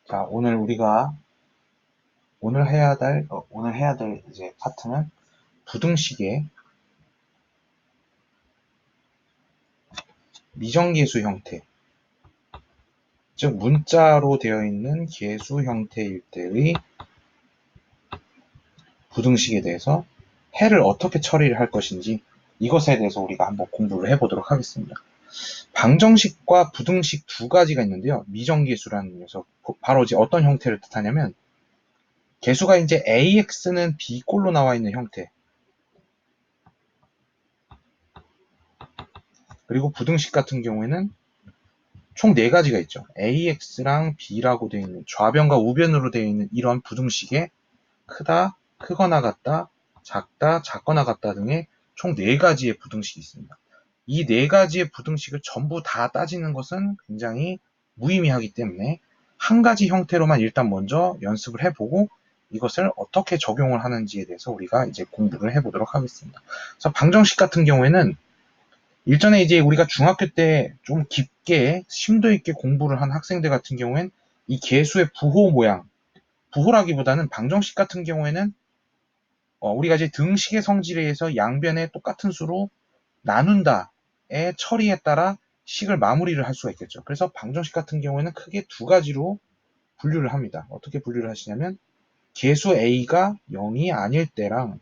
자, 오늘 해야 될 이제 파트는 부등식의 미정계수 형태, 즉 문자로 되어 있는 계수 형태일 때의 부등식에 대해서 해를 어떻게 처리를 할 것인지 이것에 대해서 우리가 한번 공부를 해보도록 하겠습니다. 방정식과 부등식 두 가지가 있는데요. 미정계수라는 녀석, 바로 이제 어떤 형태를 뜻하냐면 계수가 이제 AX는 B꼴로 나와 있는 형태, 그리고 부등식 같은 경우에는 총 4가지가 있죠. AX랑 B라고 되어 있는 좌변과 우변으로 되어 있는 이런 부등식에 크다, 크거나 같다, 작다, 작거나 같다 등의 총 4가지의 부등식이 있습니다. 이 4가지의 부등식을 전부 다 따지는 것은 굉장히 무의미하기 때문에 한 가지 형태로만 일단 먼저 연습을 해보고 이것을 어떻게 적용을 하는지에 대해서 우리가 이제 공부를 해보도록 하겠습니다. 그래서 방정식 같은 경우에는 일전에 이제 우리가 중학교 때 좀 깊게 심도 있게 공부를 한 학생들 같은 경우엔 이 계수의 부호 모양, 부호라기보다는 방정식 같은 경우에는 우리가 이제 등식의 성질에 의해서 양변에 똑같은 수로 나눈다의 처리에 따라 식을 마무리를 할 수가 있겠죠. 그래서 방정식 같은 경우에는 크게 두 가지로 분류를 합니다. 어떻게 분류를 하시냐면 계수 A가 0이 아닐 때랑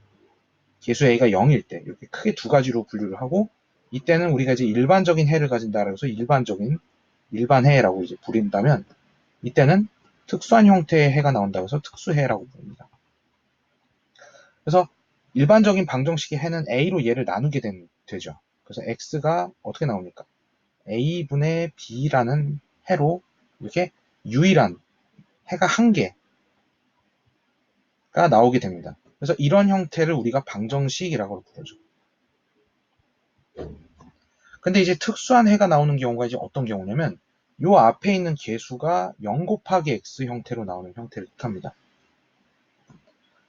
계수 A가 0일 때 이렇게 크게 두 가지로 분류를 하고, 이때는 우리가 이제 일반적인 해를 가진다라고 해서 일반해라고 이제 부른다면, 이때는 특수한 형태의 해가 나온다고 해서 특수해라고 부릅니다. 그래서 일반적인 방정식의 해는 A로 얘를 나누게 되죠. 그래서 X가 어떻게 나옵니까? A분의 B라는 해로 이렇게 유일한 해가 한 개가 나오게 됩니다. 그래서 이런 형태를 우리가 방정식이라고 부르죠. 근데 이제 특수한 해가 나오는 경우가 이제 어떤 경우냐면 요 앞에 있는 계수가 0 곱하기 x 형태로 나오는 형태를 뜻합니다.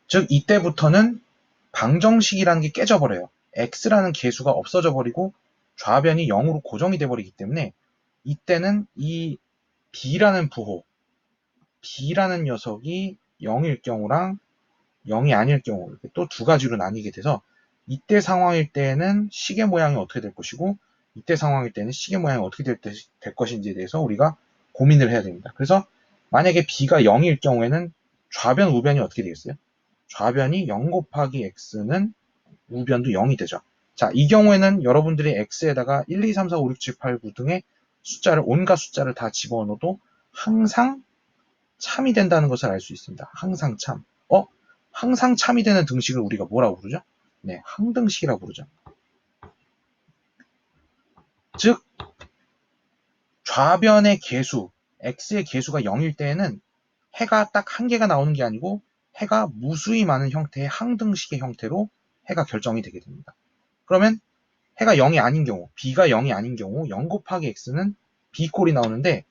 즉 이때부터는 방정식이라는 게 깨져버려요. x라는 계수가 없어져 버리고 좌변이 0으로 고정이 돼 버리기 때문에 이때는 이 b라는 부호, b라는 녀석이 0일 경우랑 0이 아닐 경우 이렇게 또 두 가지로 나뉘게 돼서 이때 상황일 때에는 식의 모양이 어떻게 될 것이고 이때 상황일 때는 식의 모양이 어떻게 될 것인지에 대해서 우리가 고민을 해야 됩니다. 그래서 만약에 b가 0일 경우에는 좌변, 우변이 어떻게 되겠어요? 좌변이 0 곱하기 x는 우변도 0이 되죠. 자, 이 경우에는 여러분들이 x에다가 1, 2, 3, 4, 5, 6, 7, 8, 9 등의 온갖 숫자를 다 집어넣어도 항상 참이 된다는 것을 알 수 있습니다. 항상 참. 항상 참이 되는 등식을 우리가 뭐라고 부르죠? 네, 항등식이라고 부르죠. 즉 좌변의 계수, x의 계수가 0일 때에는 해가 딱 한 개가 나오는 게 아니고 해가 무수히 많은 형태의 항등식의 형태로 해가 결정이 되게 됩니다. 그러면 해가 0이 아닌 경우, b가 0이 아닌 경우 0 곱하기 x는 b꼴이 나오는데,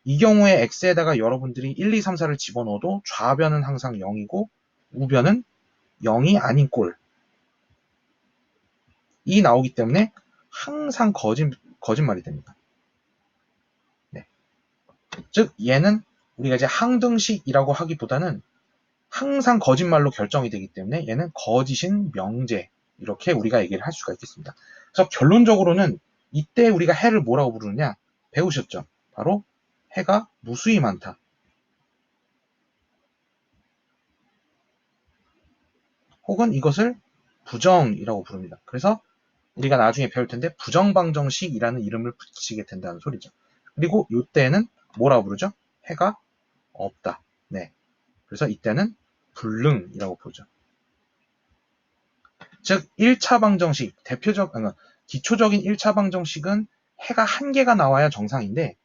이 경우에 x에다가 여러분들이 1, 2, 3, 4를 집어넣어도 좌변은 항상 0이고 우변은 0이 아닌 꼴이 나오기 때문에 항상 거짓말이 됩니다. 네. 즉 얘는 우리가 이제 항등식이라고 하기보다는 항상 거짓말로 결정이 되기 때문에 얘는 거짓인 명제, 이렇게 우리가 얘기를 할 수가 있겠습니다. 그래서 결론적으로는 이때 우리가 해를 뭐라고 부르느냐 배우셨죠? 바로 해가 무수히 많다, 혹은 이것을 부정이라고 부릅니다. 그래서 우리가 나중에 배울 텐데 부정방정식이라는 이름을 붙이게 된다는 소리죠. 그리고 이때는 뭐라고 부르죠? 해가 없다. 네. 그래서 이때는 불능이라고 부르죠. 즉 1차 방정식, 기초적인 1차 방정식은 해가 한 개가 나와야 정상인데,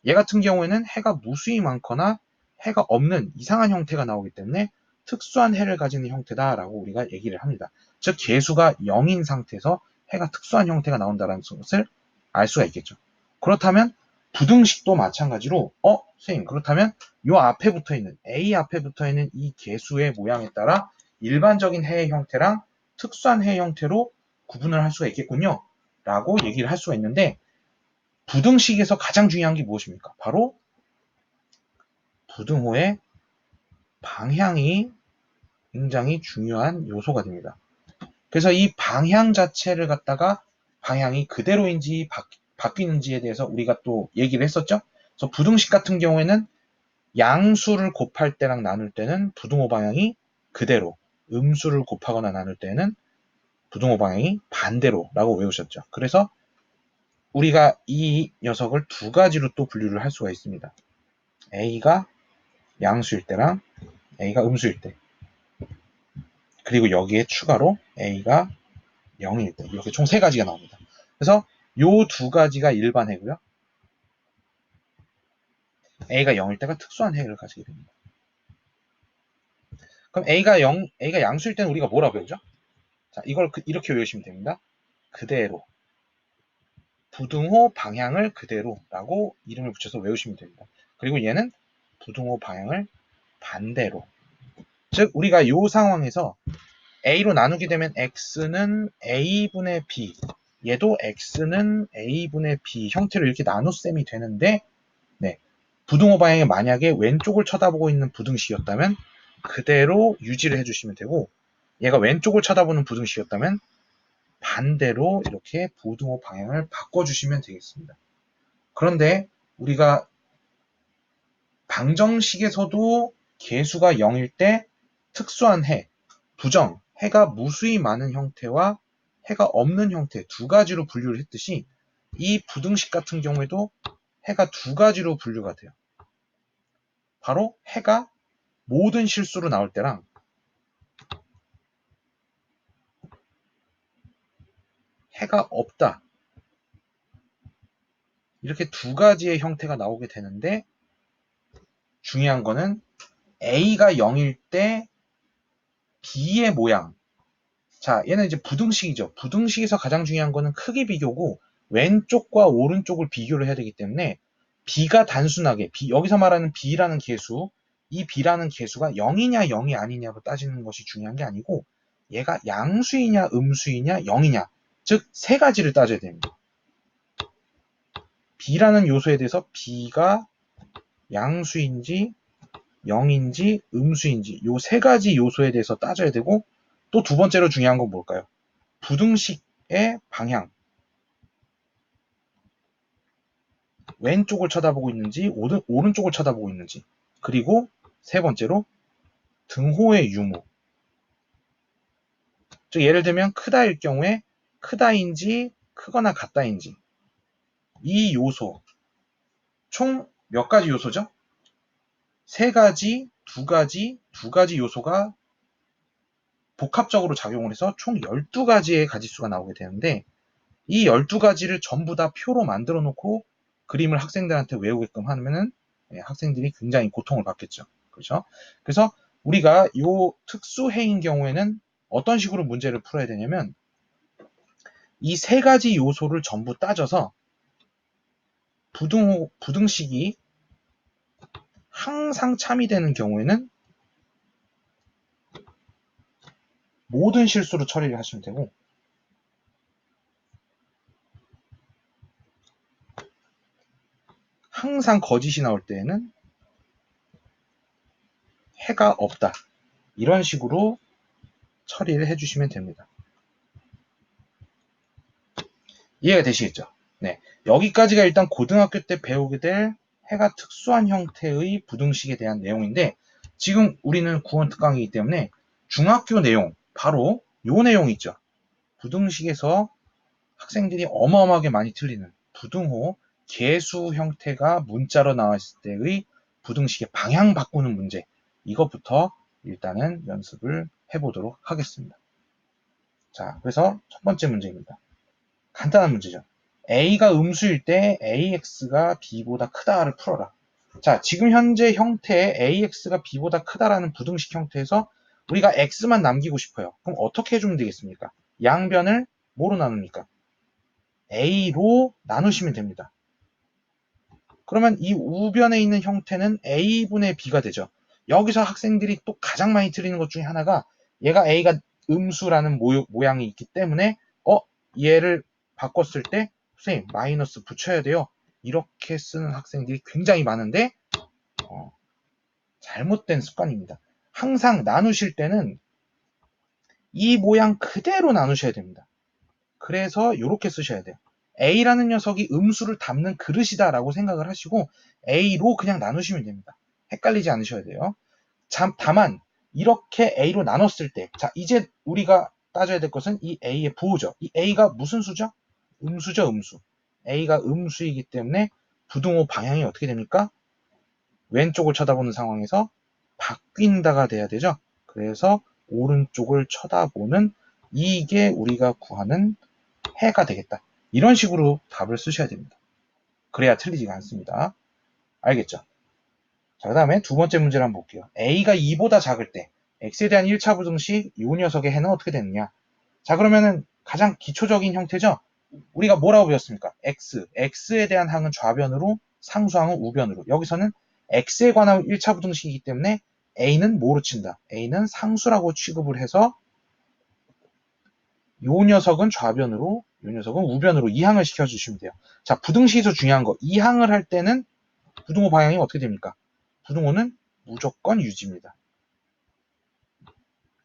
얘 같은 경우에는 해가 무수히 많거나 해가 없는 이상한 형태가 나오기 때문에 특수한 해를 가지는 형태다라고 우리가 얘기를 합니다. 즉 계수가 0인 상태에서 해가 특수한 형태가 나온다는 것을 알 수가 있겠죠. 그렇다면 부등식도 마찬가지로 선생님, 그렇다면 요 앞에 붙어있는 A 앞에 붙어있는 이 계수의 모양에 따라 일반적인 해의 형태랑 특수한 해의 형태로 구분을 할 수가 있겠군요 라고 얘기를 할 수가 있는데, 부등식에서 가장 중요한 게 무엇입니까? 바로 부등호의 방향이 굉장히 중요한 요소가 됩니다. 그래서 이 방향 자체를 갖다가 방향이 그대로인지 바뀌는지에 대해서 우리가 또 얘기를 했었죠. 그래서 부등식 같은 경우에는 양수를 곱할 때랑 나눌 때는 부등호 방향이 그대로, 음수를 곱하거나 나눌 때는 부등호 방향이 반대로라고 외우셨죠. 그래서 우리가 이 녀석을 두 가지로 또 분류를 할 수가 있습니다. A가 양수일 때랑 A가 음수일 때, 그리고 여기에 추가로 A가 0일 때, 이렇게 총 세 가지가 나옵니다. 그래서 요 두 가지가 일반해고요. A가 0일 때가 특수한 해를 가지게 됩니다. 그럼 A가 양수일 때는 우리가 뭐라고 배우죠? 자, 이걸 이렇게 외우시면 됩니다. 그대로. 부등호 방향을 그대로라고 이름을 붙여서 외우시면 됩니다. 그리고 얘는 부등호 방향을 반대로. 즉, 우리가 이 상황에서 A로 나누게 되면 X는 A분의 B, 얘도 X는 A분의 B 형태로 이렇게 나눗셈이 되는데, 네, 부등호 방향이 만약에 왼쪽을 쳐다보고 있는 부등식이었다면 그대로 유지를 해주시면 되고, 얘가 왼쪽을 쳐다보는 부등식이었다면 반대로 이렇게 부등호 방향을 바꿔주시면 되겠습니다. 그런데 우리가 방정식에서도 개수가 0일 때 특수한 해, 부정, 해가 무수히 많은 형태와 해가 없는 형태 두 가지로 분류를 했듯이 이 부등식 같은 경우에도 해가 두 가지로 분류가 돼요. 바로 해가 모든 실수로 나올 때랑 해가 없다. 이렇게 두 가지의 형태가 나오게 되는데, 중요한 거는 A가 0일 때 B의 모양. 자, 얘는 이제 부등식이죠. 부등식에서 가장 중요한 거는 크기 비교고 왼쪽과 오른쪽을 비교를 해야 되기 때문에 B가 단순하게, 여기서 말하는 B라는 개수, 이 B라는 개수가 0이냐 0이 아니냐로 따지는 것이 중요한 게 아니고 얘가 양수이냐 음수이냐 0이냐, 즉 세 가지를 따져야 됩니다. B라는 요소에 대해서 B가 양수인지 0인지 음수인지 요 세 가지 요소에 대해서 따져야 되고, 또 두 번째로 중요한 건 뭘까요? 부등식의 방향. 왼쪽을 쳐다보고 있는지 오른쪽을 쳐다보고 있는지, 그리고 세 번째로 등호의 유무. 즉 예를 들면 크다일 경우에 크다인지 크거나 같다인지, 이 요소 총 몇 가지 요소죠? 세 가지, 두 가지 요소가 복합적으로 작용을 해서 총 12가지의 가지수가 나오게 되는데, 이 12가지를 전부 다 표로 만들어 놓고 그림을 학생들한테 외우게끔 하면은 학생들이 굉장히 고통을 받겠죠. 그렇죠? 그래서 우리가 이 특수해인 경우에는 어떤 식으로 문제를 풀어야 되냐면, 이 세 가지 요소를 전부 따져서 부등식이 항상 참이되는 경우에는 모든 실수로 처리를 하시면 되고, 항상 거짓이 나올 때에는 해가 없다. 이런 식으로 처리를 해주시면 됩니다. 이해가 되시겠죠? 네. 여기까지가 일단 고등학교 때 배우게 될 해가 특수한 형태의 부등식에 대한 내용인데, 지금 우리는 구원 특강이기 때문에 중학교 내용, 바로 요 내용 있죠. 부등식에서 학생들이 어마어마하게 많이 틀리는 부등호, 개수 형태가 문자로 나왔을 때의 부등식의 방향 바꾸는 문제, 이것부터 일단은 연습을 해보도록 하겠습니다. 자, 그래서 첫 번째 문제입니다. 간단한 문제죠. A가 음수일 때 AX가 B보다 크다를 풀어라. 자, 지금 현재 형태의 AX가 B보다 크다라는 부등식 형태에서 우리가 X만 남기고 싶어요. 그럼 어떻게 해주면 되겠습니까? 양변을 뭐로 나눕니까? A로 나누시면 됩니다. 그러면 이 우변에 있는 형태는 A분의 B가 되죠. 여기서 학생들이 또 가장 많이 틀리는 것 중에 하나가, 얘가 A가 음수라는 모양이 있기 때문에 얘를 바꿨을 때 선생님 마이너스 붙여야 돼요. 이렇게 쓰는 학생들이 굉장히 많은데 잘못된 습관입니다. 항상 나누실 때는 이 모양 그대로 나누셔야 됩니다. 그래서 이렇게 쓰셔야 돼요. A라는 녀석이 음수를 담는 그릇이다 라고 생각을 하시고 A로 그냥 나누시면 됩니다. 헷갈리지 않으셔야 돼요. 다만 이렇게 A로 나눴을 때, 자 이제 우리가 따져야 될 것은 이 A의 부호죠. 이 A가 무슨 수죠? 음수죠, 음수. A가 음수이기 때문에 부등호 방향이 어떻게 됩니까? 왼쪽을 쳐다보는 상황에서 바뀐다가 돼야 되죠. 그래서 오른쪽을 쳐다보는 이게 우리가 구하는 해가 되겠다. 이런 식으로 답을 쓰셔야 됩니다. 그래야 틀리지가 않습니다. 알겠죠? 자, 그 다음에 두 번째 문제를 한번 볼게요. A가 2보다 작을 때 X에 대한 1차 부등식 이 녀석의 해는 어떻게 되느냐? 자, 그러면은 가장 기초적인 형태죠? 우리가 뭐라고 배웠습니까? X에 대한 항은 좌변으로, 상수항은 우변으로. 여기서는 X에 관한 1차 부등식이기 때문에 A는 뭐로 친다? A는 상수라고 취급을 해서 요 녀석은 좌변으로, 요 녀석은 우변으로 이항을 시켜주시면 돼요. 자, 부등식에서 중요한 거. 이항을 할 때는 부등호 방향이 어떻게 됩니까? 부등호는 무조건 유지입니다.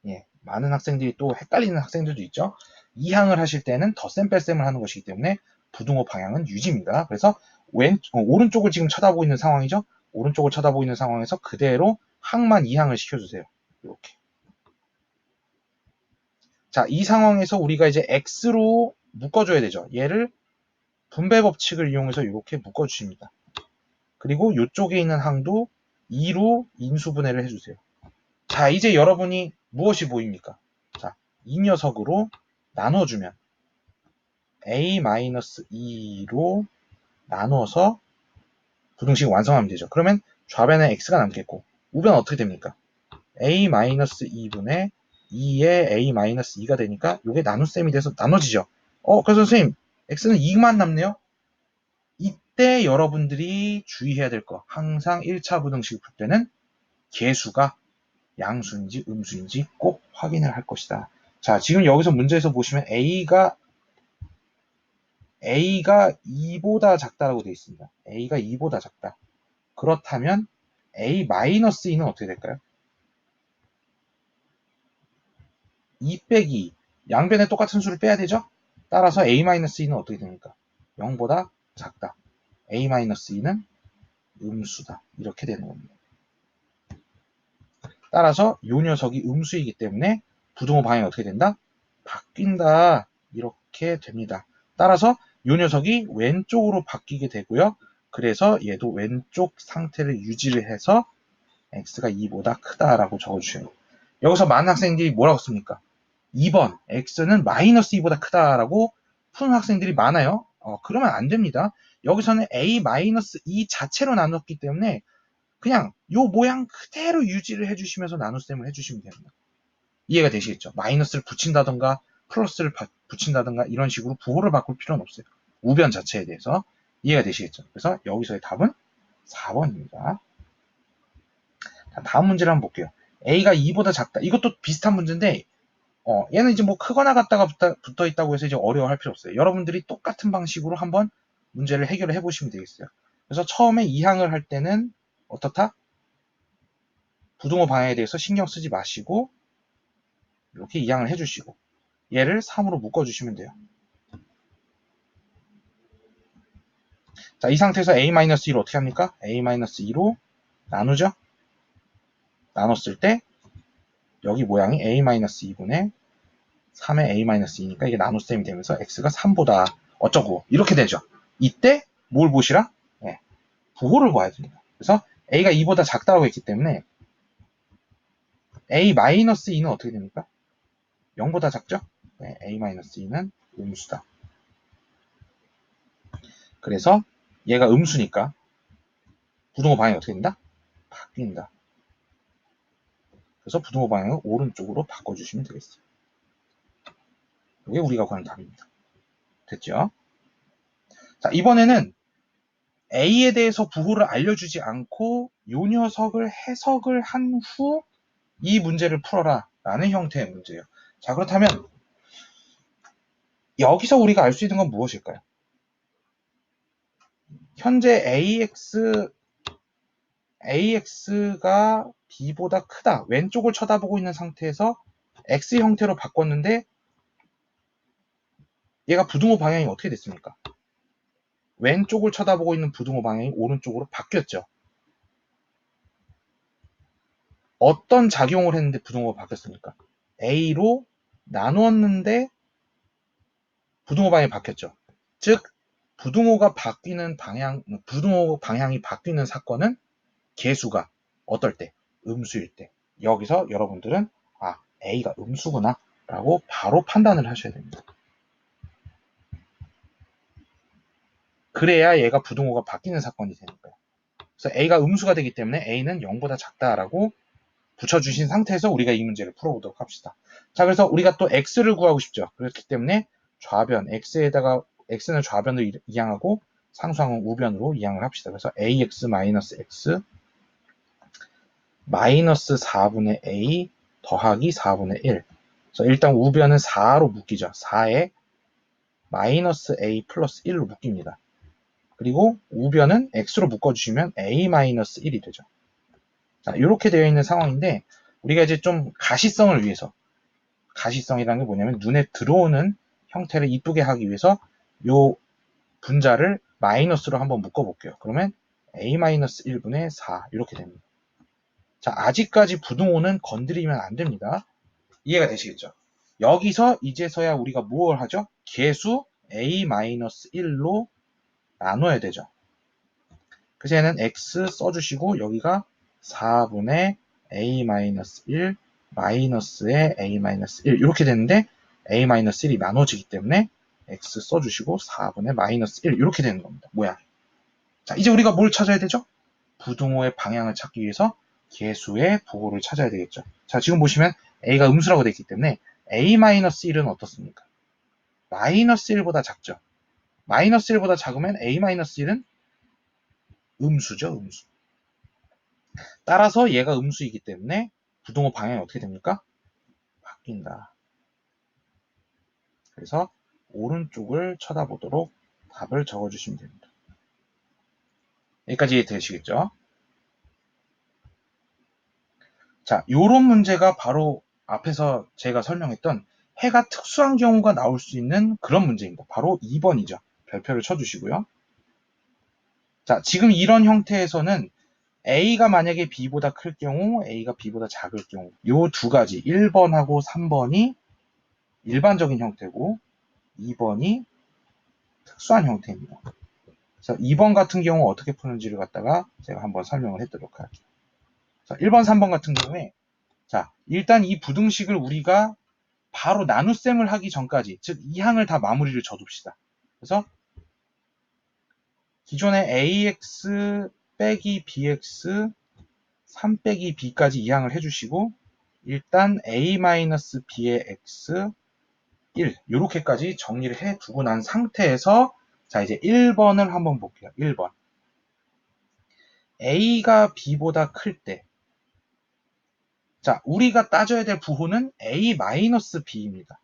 예, 많은 학생들이 또 헷갈리는 학생들도 있죠. 이항을 하실 때는 덧셈 뺄셈을 하는 것이기 때문에 부등호 방향은 유지입니다. 그래서 오른쪽을 지금 쳐다보고 있는 상황이죠. 오른쪽을 쳐다보고 있는 상황에서 그대로 항만 이항을 시켜주세요. 이렇게. 자, 이 상황에서 우리가 이제 x로 묶어줘야 되죠. 얘를 분배 법칙을 이용해서 이렇게 묶어주십니다. 그리고 이쪽에 있는 항도 2로 인수분해를 해주세요. 자, 이제 여러분이 무엇이 보입니까? 자, 이 녀석으로 나눠주면 a-2로 나눠서 부등식 완성하면 되죠. 그러면 좌변에 x가 남겠고 우변 어떻게 됩니까? a-2분의 2에 a-2가 되니까 이게 나눗셈이 돼서 나눠지죠. 그래서 선생님 x는 2만 남네요. 이때 여러분들이 주의해야 될 거, 항상 1차 부등식 풀 때는 개수가 양수인지 음수인지 꼭 확인을 할 것이다. 자, 지금 여기서 문제에서 보시면 A가 2보다 작다라고 되어 있습니다. A가 2보다 작다. 그렇다면 A-2는 어떻게 될까요? 2 빼기 양변에 똑같은 수를 빼야 되죠? 따라서 A-2는 어떻게 됩니까? 0보다 작다. A-2는 음수다. 이렇게 되는 겁니다. 따라서 이 녀석이 음수이기 때문에 부등호 방향이 어떻게 된다? 바뀐다. 이렇게 됩니다. 따라서 이 녀석이 왼쪽으로 바뀌게 되고요. 그래서 얘도 왼쪽 상태를 유지를 해서 x가 2보다 크다라고 적어주세요. 여기서 많은 학생들이 뭐라고 씁니까? 2번 x는 마이너스 2보다 크다라고 푸는 학생들이 많아요. 그러면 안 됩니다. 여기서는 a-2 자체로 나눴기 때문에 그냥 요 모양 그대로 유지를 해주시면서 나눗셈을 해주시면 됩니다. 이해가 되시겠죠? 마이너스를 붙인다던가 플러스를 붙인다던가 이런 식으로 부호를 바꿀 필요는 없어요. 우변 자체에 대해서 이해가 되시겠죠? 그래서 여기서의 답은 4번입니다. 자, 다음 문제를 한번 볼게요. A가 2보다 작다. 이것도 비슷한 문제인데 얘는 이제 뭐 크거나 같다가 붙어 있다고 해서 이제 어려워할 필요 없어요. 여러분들이 똑같은 방식으로 한번 문제를 해결을 해보시면 되겠어요. 그래서 처음에 이항을 할 때는 어떻다? 부등호 방향에 대해서 신경 쓰지 마시고 이렇게 이항을 해주시고 얘를 3으로 묶어주시면 돼요. 자, 이 상태에서 a-1을 어떻게 합니까? a-2로 나누죠? 나눴을 때 여기 모양이 a-2분의 3의 a-2니까 이게 나눗셈이 되면서 x가 3보다 어쩌고 이렇게 되죠. 이때 뭘 보시라? 네, 부호를 봐야 됩니다. 그래서 a가 2보다 작다고 했기 때문에 a-2는 어떻게 됩니까? 0보다 작죠? 네, a-2는 음수다. 그래서 얘가 음수니까 부등호 방향이 어떻게 된다? 바뀐다. 그래서 부등호 방향을 오른쪽으로 바꿔주시면 되겠어요. 이게 우리가 구하는 답입니다. 됐죠? 자, 이번에는 A에 대해서 부호를 알려주지 않고 요 녀석을 해석을 한 후 이 문제를 풀어라 라는 형태의 문제예요. 자, 그렇다면 여기서 우리가 알 수 있는 건 무엇일까요? 현재 AX가 B보다 크다. 왼쪽을 쳐다보고 있는 상태에서 X 형태로 바꿨는데 얘가 부등호 방향이 어떻게 됐습니까? 왼쪽을 쳐다보고 있는 부등호 방향이 오른쪽으로 바뀌었죠. 어떤 작용을 했는데 부등호가 바뀌었습니까? A로 나누었는데 부등호 방향이 바뀌었죠. 즉 부등호 방향이 바뀌는 사건은 계수가 어떨 때? 음수일 때. 여기서 여러분들은 A가 음수구나 라고 바로 판단을 하셔야 됩니다. 그래야 얘가 부등호가 바뀌는 사건이 되는 거예요. 그래서 A가 음수가 되기 때문에 A는 0보다 작다라고 붙여주신 상태에서 우리가 이 문제를 풀어보도록 합시다. 자, 그래서 우리가 또 X를 구하고 싶죠. 그렇기 때문에 좌변, X는 좌변으로 이항하고 상수항은 우변으로 이항을 합시다. 그래서 AX-X 마이너스 4분의 A 더하기 4분의 1. 그래서 일단 우변은 4로 묶이죠. 4에 마이너스 A 플러스 1로 묶입니다. 그리고 우변은 X로 묶어주시면 A-1이 되죠. 자, 이렇게 되어 있는 상황인데 우리가 이제 좀 가시성을 위해서, 가시성이라는 게 뭐냐면 눈에 들어오는 형태를 이쁘게 하기 위해서 이 분자를 마이너스로 한번 묶어볼게요. 그러면 A-1분의 4 이렇게 됩니다. 자, 아직까지 부등호는 건드리면 안 됩니다. 이해가 되시겠죠? 여기서 이제서야 우리가 뭘 하죠? 계수 A-1로 나눠야 되죠. 그래서 얘는 X 써주시고 여기가 4분의 A-1 마이너스의 A-1 이렇게 되는데 A-1이 나눠지기 때문에 X 써주시고 4분의 마이너스 1 이렇게 되는 겁니다. 뭐야? 자, 이제 우리가 뭘 찾아야 되죠? 부등호의 방향을 찾기 위해서 계수의 부호를 찾아야 되겠죠. 자, 지금 보시면 A가 음수라고 되어 있기 때문에 A-1은 어떻습니까? 마이너스 1보다 작죠. 마이너스 1보다 작으면 A-1은 음수죠, 음수. 따라서 얘가 음수이기 때문에 부등호 방향이 어떻게 됩니까? 바뀐다. 그래서 오른쪽을 쳐다보도록 답을 적어주시면 됩니다. 여기까지 되시겠죠? 자, 요런 문제가 바로 앞에서 제가 설명했던 해가 특수한 경우가 나올 수 있는 그런 문제입니다. 바로 2번이죠. 별표를 쳐주시고요. 자, 지금 이런 형태에서는 A가 만약에 B보다 클 경우, A가 B보다 작을 경우 요 두 가지 1번하고 3번이 일반적인 형태고 2번이 특수한 형태입니다. 그래서 2번 같은 경우 어떻게 푸는지를 갖다가 제가 한번 설명을 해드리도록 할게요. 자, 1번, 3번 같은 경우에 자, 일단 이 부등식을 우리가 바로 나눗셈을 하기 전까지, 즉 이항을 다 마무리를 져둡시다. 그래서 기존의 ax 빼기 bx 3 빼기 b까지 이항을 해주시고 일단 a-b의 x 1 이렇게까지 정리를 해두고 난 상태에서 자 이제 1번을 한번 볼게요. 1번 a가 b보다 클 때 자 우리가 따져야 될 부호는 a-b입니다.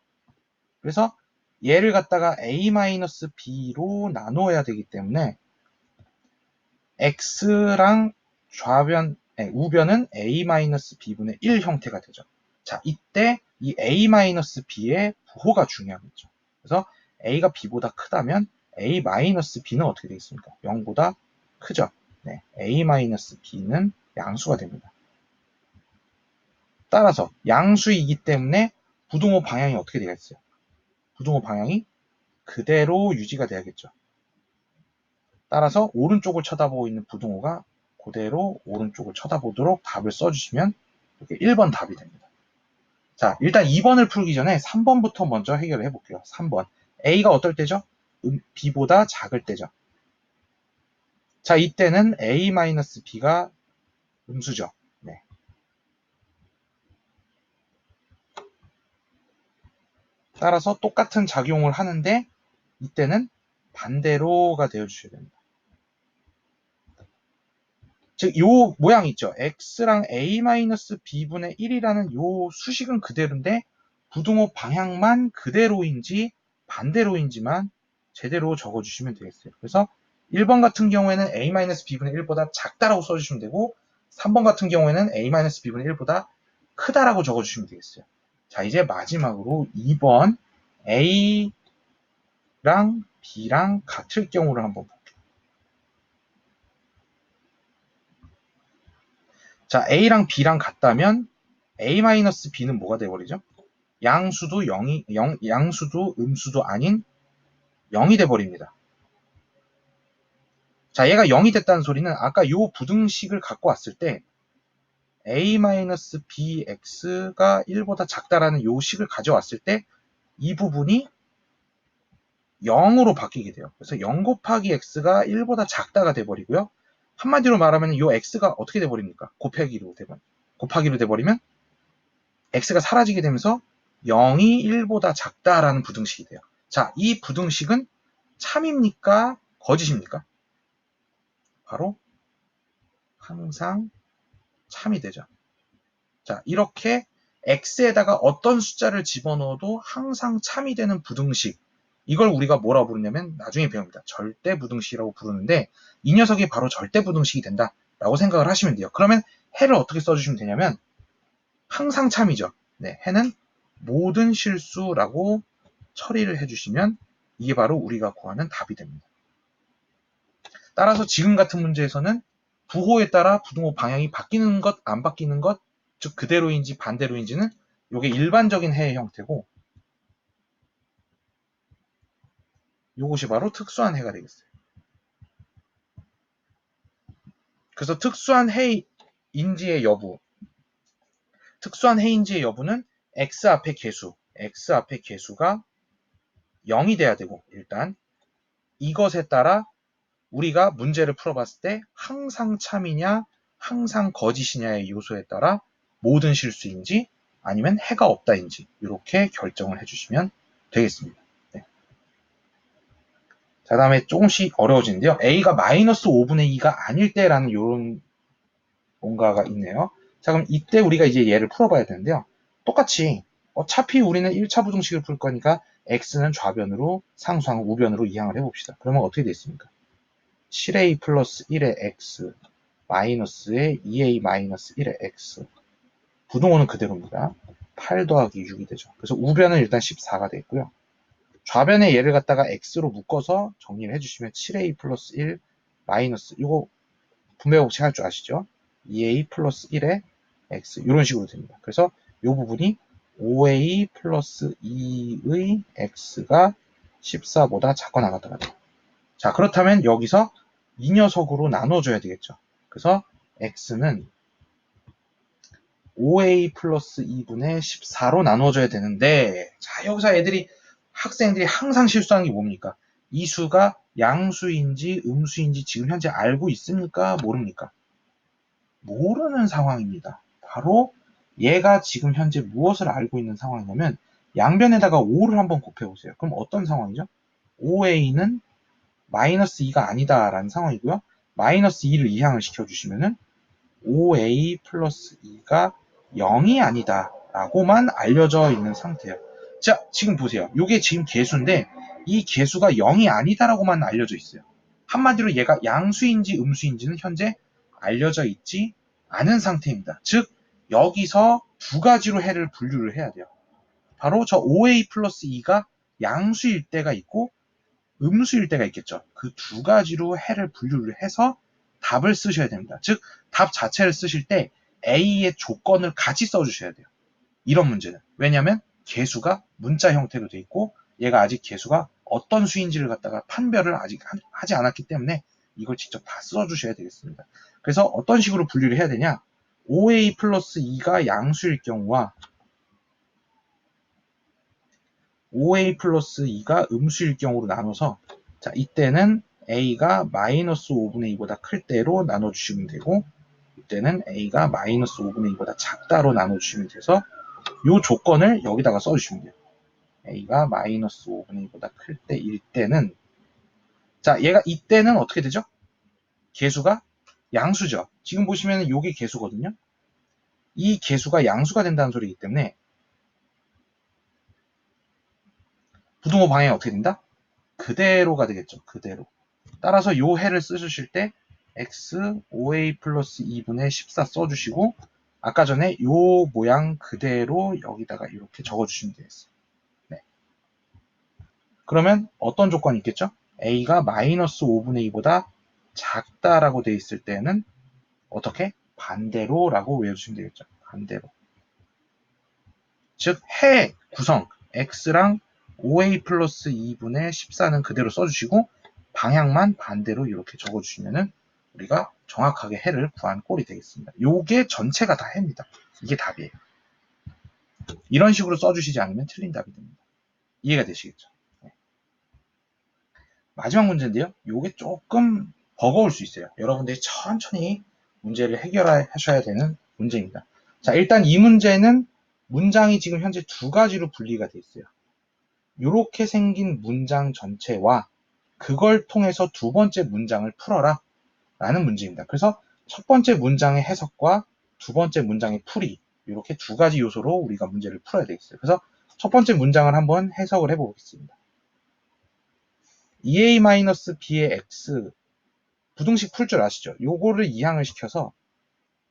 그래서 얘를 갖다가 a-b로 나누어야 되기 때문에 x랑 우변은 a-b분의 1 형태가 되죠. 자, 이때 이 a-b의 부호가 중요하겠죠. 그래서 a가 b보다 크다면 a-b는 어떻게 되겠습니까? 0보다 크죠. 네, a-b는 양수가 됩니다. 따라서 양수이기 때문에 부등호 방향이 어떻게 되겠어요? 부등호 방향이 그대로 유지가 돼야겠죠. 따라서 오른쪽을 쳐다보고 있는 부등호가 그대로 오른쪽을 쳐다보도록 답을 써주시면 이렇게 1번 답이 됩니다. 자, 일단 2번을 풀기 전에 3번부터 먼저 해결을 해볼게요. 3번. A가 어떨 때죠? B보다 작을 때죠. 자, 이때는 A-B가 음수죠. 네. 따라서 똑같은 작용을 하는데 이때는 반대로가 되어주셔야 됩니다. 즉, 요 모양 있죠. x랑 a-b분의 1이라는 요 수식은 그대로인데 부등호 방향만 그대로인지 반대로인지만 제대로 적어주시면 되겠어요. 그래서 1번 같은 경우에는 a-b분의 1보다 작다라고 써주시면 되고 3번 같은 경우에는 a-b분의 1보다 크다라고 적어주시면 되겠어요. 자, 이제 마지막으로 2번 a랑 b랑 같을 경우를 한번 볼게요. 자, a랑 b랑 같다면 a-b는 뭐가 돼버리죠? 양수도 양수도 음수도 아닌 0이 돼버립니다. 자, 얘가 0이 됐다는 소리는 아까 요 부등식을 갖고 왔을 때 a-bx가 1보다 작다라는 요 식을 가져왔을 때 이 부분이 0으로 바뀌게 돼요. 그래서 0 곱하기 x가 1보다 작다가 돼버리고요. 한마디로 말하면 이 x가 어떻게 돼버립니까? 곱하기로 돼버리면 x가 사라지게 되면서 0이 1보다 작다라는 부등식이 돼요. 자, 이 부등식은 참입니까? 거짓입니까? 바로 항상 참이 되죠. 자, 이렇게 x에다가 어떤 숫자를 집어넣어도 항상 참이 되는 부등식, 이걸 우리가 뭐라고 부르냐면 나중에 배웁니다. 절대부등식이라고 부르는데 이 녀석이 바로 절대부등식이 된다라고 생각을 하시면 돼요. 그러면 해를 어떻게 써주시면 되냐면 항상 참이죠. 네, 해는 모든 실수라고 처리를 해주시면 이게 바로 우리가 구하는 답이 됩니다. 따라서 지금 같은 문제에서는 부호에 따라 부등호 방향이 바뀌는 것, 안 바뀌는 것, 즉 그대로인지 반대로인지는 이게 일반적인 해의 형태고 이것이 바로 특수한 해가 되겠어요. 그래서 특수한 해인지의 여부는 x 앞의 개수가 0이 돼야 되고 일단 이것에 따라 우리가 문제를 풀어봤을 때 항상 참이냐 항상 거짓이냐의 요소에 따라 모든 실수인지 아니면 해가 없다인지 이렇게 결정을 해주시면 되겠습니다. 네. 자, 다음에 조금씩 어려워지는데요. a가 마이너스 5분의 2가 아닐 때라는 이런 뭔가가 있네요. 자, 그럼 이때 우리가 이제 얘를 풀어봐야 되는데요. 똑같이 어차피 우리는 1차 부등식을 풀 거니까 x는 좌변으로 상수항 우변으로 이항을 해봅시다. 그러면 어떻게 되겠습니까? 7a 플러스 1의 x 마이너스의 2a 마이너스 1의 x 부등호는 그대로입니다. 8 더하기 6이 되죠. 그래서 우변은 일단 14가 되겠고요. 좌변에 얘를 갖다가 x로 묶어서 정리를 해주시면 7a 플러스 1 마이너스 이거 분배법칙 할 줄 아시죠? 2a 플러스 1의 x 이런 식으로 됩니다. 그래서 이 부분이 5a 플러스 2의 x가 14보다 작거나 같다가 돼요. 자, 그렇다면 여기서 이 녀석으로 나눠줘야 되겠죠. 그래서 x는 5a 플러스 2분의 14로 나눠줘야 되는데 자, 여기서 학생들이 항상 실수하는 게 뭡니까? 이 수가 양수인지 음수인지 지금 현재 알고 있습니까? 모릅니까? 모르는 상황입니다. 바로 얘가 지금 현재 무엇을 알고 있는 상황이냐면 양변에다가 5를 한번 곱해보세요. 그럼 어떤 상황이죠? 5a는 마이너스 2가 아니다 라는 상황이고요. 마이너스 2를 이항을 시켜주시면은 5a 플러스 2가 0이 아니다 라고만 알려져 있는 상태예요. 자, 지금 보세요. 이게 지금 개수인데 이 개수가 0이 아니다 라고만 알려져 있어요. 한마디로 얘가 양수인지 음수인지는 현재 알려져 있지 않은 상태입니다. 즉 여기서 두 가지로 해를 분류를 해야 돼요. 바로 저 5a 플러스 2가 양수일 때가 있고 음수일 때가 있겠죠. 그 두 가지로 해를 분류를 해서 답을 쓰셔야 됩니다. 즉 답 자체를 쓰실 때 A의 조건을 같이 써주셔야 돼요. 이런 문제는. 왜냐하면 개수가 문자 형태로 돼 있고 얘가 아직 개수가 어떤 수인지를 갖다가 판별을 아직 하지 않았기 때문에 이걸 직접 다 써주셔야 되겠습니다. 그래서 어떤 식으로 분류를 해야 되냐? 5a 플러스 2가 양수일 경우와 5a 플러스 2가 음수일 경우로 나눠서 자, 이때는 a가 마이너스 5분의 2보다 클 때로 나눠주시면 되고 이때는 a가 마이너스 5분의 2보다 작다로 나눠주시면 돼서 이 조건을 여기다가 써주시면 돼요. a가 마이너스 5분의 2보다 클 때일 때는 자, 얘가 이때는 어떻게 되죠? 개수가 양수죠. 지금 보시면 이게 개수거든요. 이 개수가 양수가 된다는 소리이기 때문에 부등호 방향이 어떻게 된다? 그대로가 되겠죠. 그대로. 따라서 요 해를 쓰실 때 x 5a 플러스 2분의 14 써주시고 아까 전에 요 모양 그대로 여기다가 이렇게 적어주시면 되겠어요. 네. 그러면 어떤 조건이 있겠죠? a가 마이너스 5분의 2보다 작다라고 돼 있을 때는 어떻게? 반대로 라고 외워주시면 되겠죠. 반대로. 즉, 해 구성 x랑 5a 플러스 2분의 14는 그대로 써주시고 방향만 반대로 이렇게 적어주시면은 우리가 정확하게 해를 구한 꼴이 되겠습니다. 요게 전체가 다 해입니다. 이게 답이에요. 이런 식으로 써주시지 않으면 틀린 답이 됩니다. 이해가 되시겠죠? 네. 마지막 문제인데요. 요게 조금 버거울 수 있어요. 여러분들이 천천히 문제를 해결하셔야 되는 문제입니다. 자, 일단 이 문제는 문장이 지금 현재 두 가지로 분리가 되어 있어요. 이렇게 생긴 문장 전체와 그걸 통해서 두 번째 문장을 풀어라 라는 문제입니다. 그래서 첫 번째 문장의 해석과 두 번째 문장의 풀이 이렇게 두 가지 요소로 우리가 문제를 풀어야 되겠어요. 그래서 첫 번째 문장을 한번 해석을 해보겠습니다. 2a-b의 x 부등식 풀 줄 아시죠? 요거를 이항을 시켜서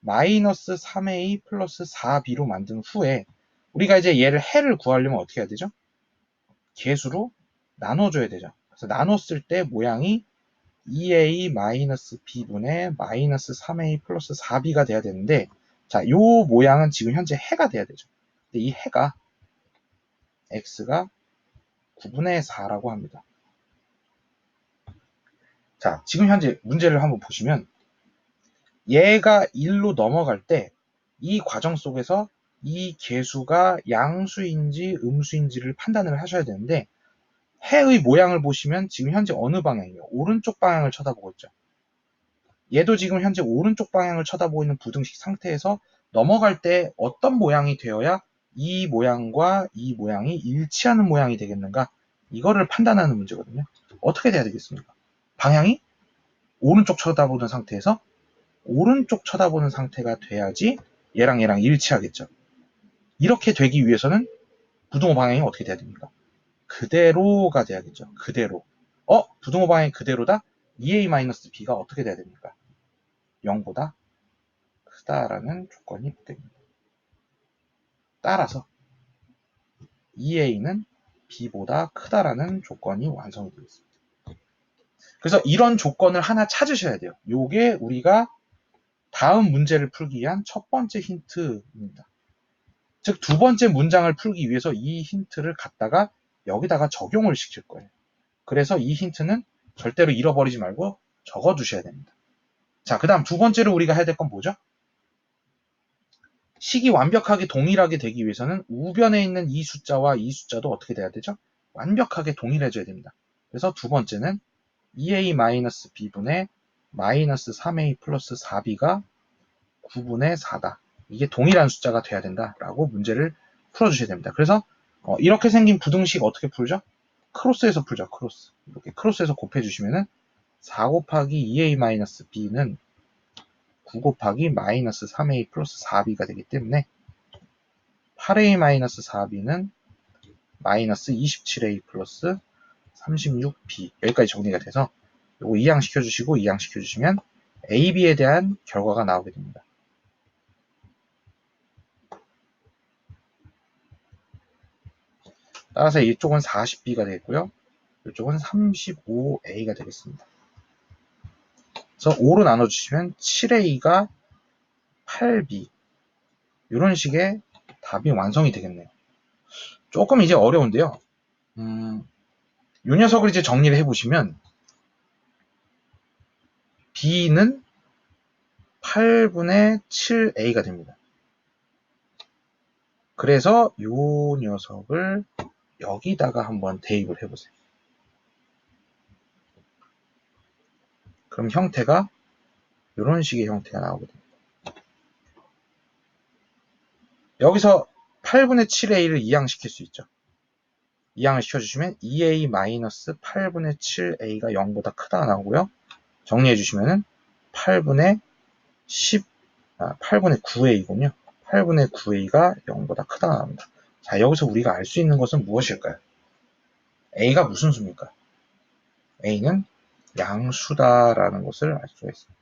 마이너스 3a 플러스 4b로 만든 후에 우리가 이제 얘를 해를 구하려면 어떻게 해야 되죠? 개수로 나눠줘야 되죠. 그래서 나눴을 때 모양이 2a-b분의 마이너스 3a 플러스 4b가 돼야 되는데 자, 요 모양은 지금 현재 해가 돼야 되죠. 근데 이 해가 x가 9분의 4라고 합니다. 자, 지금 현재 문제를 한번 보시면 얘가 1로 넘어갈 때 이 과정 속에서 이 개수가 양수인지 음수인지를 판단을 하셔야 되는데 해의 모양을 보시면 지금 현재 어느 방향이에요? 오른쪽 방향을 쳐다보고 있죠. 얘도 지금 현재 오른쪽 방향을 쳐다보고 있는 부등식 상태에서 넘어갈 때 어떤 모양이 되어야 이 모양과 이 모양이 일치하는 모양이 되겠는가? 이거를 판단하는 문제거든요. 어떻게 돼야 되겠습니까? 방향이 오른쪽 쳐다보는 상태에서 오른쪽 쳐다보는 상태가 돼야지 얘랑 일치하겠죠. 이렇게 되기 위해서는 부등호 방향이 어떻게 돼야 됩니까? 그대로가 돼야겠죠. 그대로. 부등호 방향이 그대로다? 2a-b가 어떻게 돼야 됩니까? 0보다 크다라는 조건이 됩니다. 따라서 2a는 b보다 크다라는 조건이 완성이 되겠습니다. 그래서 이런 조건을 하나 찾으셔야 돼요. 요게 우리가 다음 문제를 풀기 위한 첫 번째 힌트입니다. 즉, 두 번째 문장을 풀기 위해서 이 힌트를 갖다가 여기다가 적용을 시킬 거예요. 그래서 이 힌트는 절대로 잃어버리지 말고 적어두셔야 됩니다. 자, 그 다음 두 번째로 우리가 해야 될 건 뭐죠? 식이 완벽하게 동일하게 되기 위해서는 우변에 있는 이 숫자와 이 숫자도 어떻게 돼야 되죠? 완벽하게 동일해져야 됩니다. 그래서 두 번째는 2a-b분의 마이너스 3a 플러스 4b가 9분의 4다. 이게 동일한 숫자가 돼야 된다라고 문제를 풀어주셔야 됩니다. 그래서 이렇게 생긴 부등식 어떻게 풀죠? 크로스에서 풀죠. 크로스. 이렇게 크로스에서 곱해주시면은 4 곱하기 2a-b는 9 곱하기 마이너스 3a 플러스 4b가 되기 때문에 8a-4b는 마이너스 27a 플러스 36b 여기까지 정리가 돼서 요거 이항시켜주시고 이항시켜주시면 a, b에 대한 결과가 나오게 됩니다. 따라서 이쪽은 40b가 되겠고요. 이쪽은 35a가 되겠습니다. 그래서 5로 나눠주시면 7a가 8b 이런 식의 답이 완성이 되겠네요. 조금 이제 어려운데요. 이 녀석을 이제 정리를 해보시면 b는 8분의 7a가 됩니다. 그래서 이 녀석을 여기다가 한번 대입을 해보세요. 그럼 형태가 이런 식의 형태가 나오게 됩니다. 여기서 8분의 7a를 이항시킬 수 있죠. 이항을 시켜주시면 2a-8분의 7a가 0보다 크다 나오고요. 정리해주시면 8분의 9a군요. 8분의 9a가 0보다 크다 나옵니다. 자, 여기서 우리가 알 수 있는 것은 무엇일까요? a가 무슨 수입니까? a는 양수다라는 것을 알 수가 있습니다.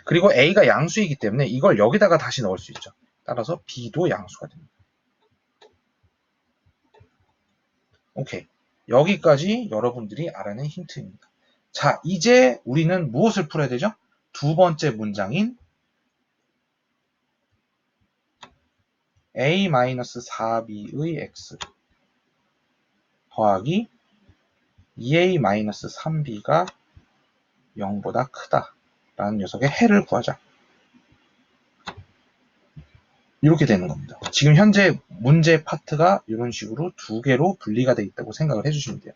그리고 A가 양수이기 때문에 이걸 여기다가 다시 넣을 수 있죠. 따라서 B도 양수가 됩니다. 오케이. 여기까지 여러분들이 알아낸 힌트입니다. 자, 이제 우리는 무엇을 풀어야 되죠? 두 번째 문장인 a-4b의 x 더하기 2a-3b가 0보다 크다 라는 녀석의 해를 구하자. 이렇게 되는 겁니다. 지금 현재 문제 파트가 이런 식으로 두 개로 분리가 되어 있다고 생각을 해주시면 돼요.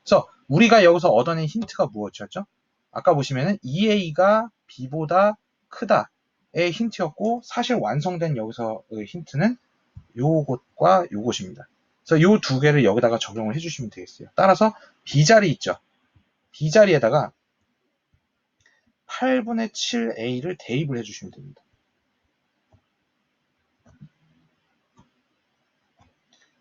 그래서 우리가 여기서 얻어낸 힌트가 무엇이었죠? 아까 보시면은 2a가 b보다 크다의 힌트였고, 사실 완성된 여기서의 힌트는 요것과 요것입니다. 그래서 요 두 개를 여기다가 적용을 해주시면 되겠어요. 따라서 b자리 있죠? b자리에다가 8분의 7a를 대입을 해주시면 됩니다.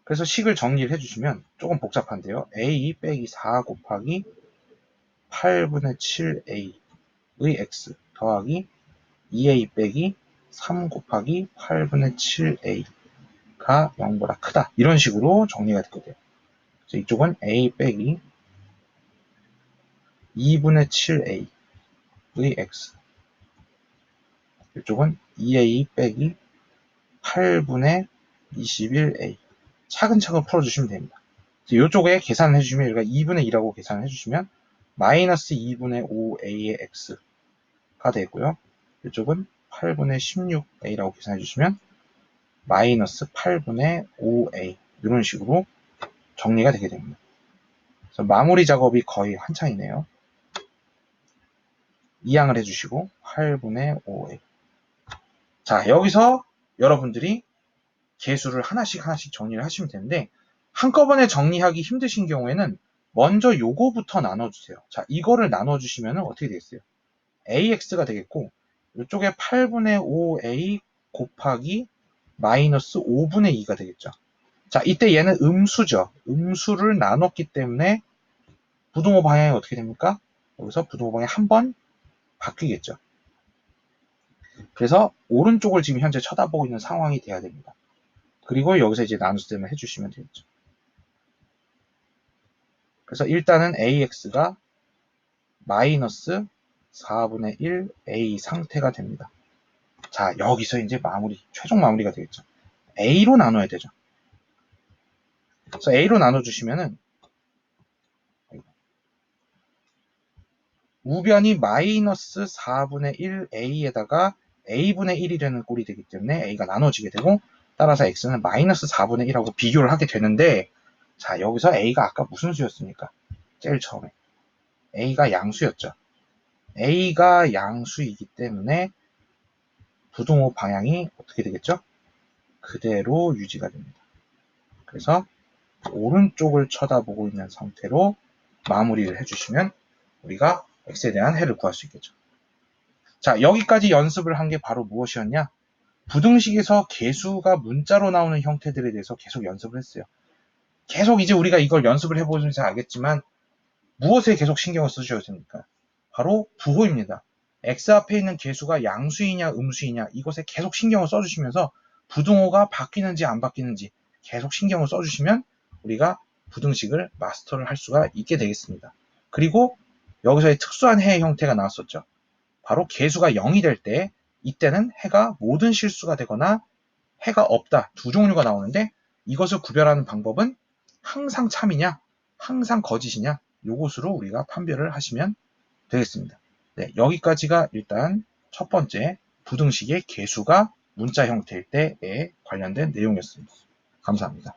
그래서 식을 정리를 해주시면 조금 복잡한데요. a 빼기 4 곱하기 8분의 7a의 x 더하기 2a 빼기 3 곱하기 8분의 7a가 0보다 크다. 이런 식으로 정리가 되게 돼요. 그래서 이쪽은 a 빼기 2분의 7a의 x, 이쪽은 2a 빼기 8분의 21a. 차근차근 풀어주시면 됩니다. 이쪽에 계산을 해주시면, 여기가 2분의 2라고 계산을 해주시면 마이너스 2분의 5a의 x가 되고요. 이쪽은 8분의 16a라고 계산해 주시면 마이너스 8분의 5a, 이런 식으로 정리가 되게 됩니다. 그래서 마무리 작업이 거의 한창이네요. 이항을 해주시고 8분의 5a. 자, 여기서 여러분들이 계수를 하나씩 정리를 하시면 되는데, 한꺼번에 정리하기 힘드신 경우에는 먼저 요거부터 나눠주세요. 자, 이거를 나눠주시면 어떻게 되겠어요? ax가 되겠고, 이쪽에 8분의 5a 곱하기 마이너스 5분의 2가 되겠죠. 자, 이때 얘는 음수죠. 음수를 나눴기 때문에 부등호 방향이 어떻게 됩니까? 여기서 부등호 방향이 한 번 바뀌겠죠. 그래서 오른쪽을 지금 현재 쳐다보고 있는 상황이 돼야 됩니다. 그리고 여기서 이제 나눗셈을 해주시면 되겠죠. 그래서 일단은 ax가 마이너스 4분의 1a 상태가 됩니다. 자, 여기서 이제 최종 마무리가 되겠죠. a로 나눠야 되죠. 그래서 a로 나눠주시면은 우변이 마이너스 4분의 1a에다가 a분의 1이 되는 꼴이 되기 때문에 a가 나눠지게 되고, 따라서 x는 마이너스 4분의 1하고 비교를 하게 되는데, 자, 여기서 a가 아까 무슨 수였습니까? 제일 처음에 a가 양수였죠. a가 양수이기 때문에 부등호 방향이 어떻게 되겠죠? 그대로 유지가 됩니다. 그래서 오른쪽을 쳐다보고 있는 상태로 마무리를 해주시면 우리가 x에 대한 해를 구할 수 있겠죠. 자, 여기까지 연습을 한 게 바로 무엇이었냐? 부등식에서 계수가 문자로 나오는 형태들에 대해서 계속 연습을 했어요. 계속 이제 우리가 이걸 연습을 해보면서 알겠지만, 무엇에 계속 신경을 쓰셔야 됩니까? 바로 부호입니다. x 앞에 있는 계수가 양수이냐 음수이냐, 이것에 계속 신경을 써주시면서 부등호가 바뀌는지 안 바뀌는지 계속 신경을 써주시면 우리가 부등식을 마스터를 할 수가 있게 되겠습니다. 그리고 여기서의 특수한 해의 형태가 나왔었죠. 바로 계수가 0이 될 때, 이때는 해가 모든 실수가 되거나 해가 없다, 두 종류가 나오는데, 이것을 구별하는 방법은 항상 참이냐 항상 거짓이냐, 요것으로 우리가 판별을 하시면 되겠습니다. 네, 여기까지가 일단 첫 번째 부등식의 계수가 문자 형태일 때에 관련된 내용이었습니다. 감사합니다.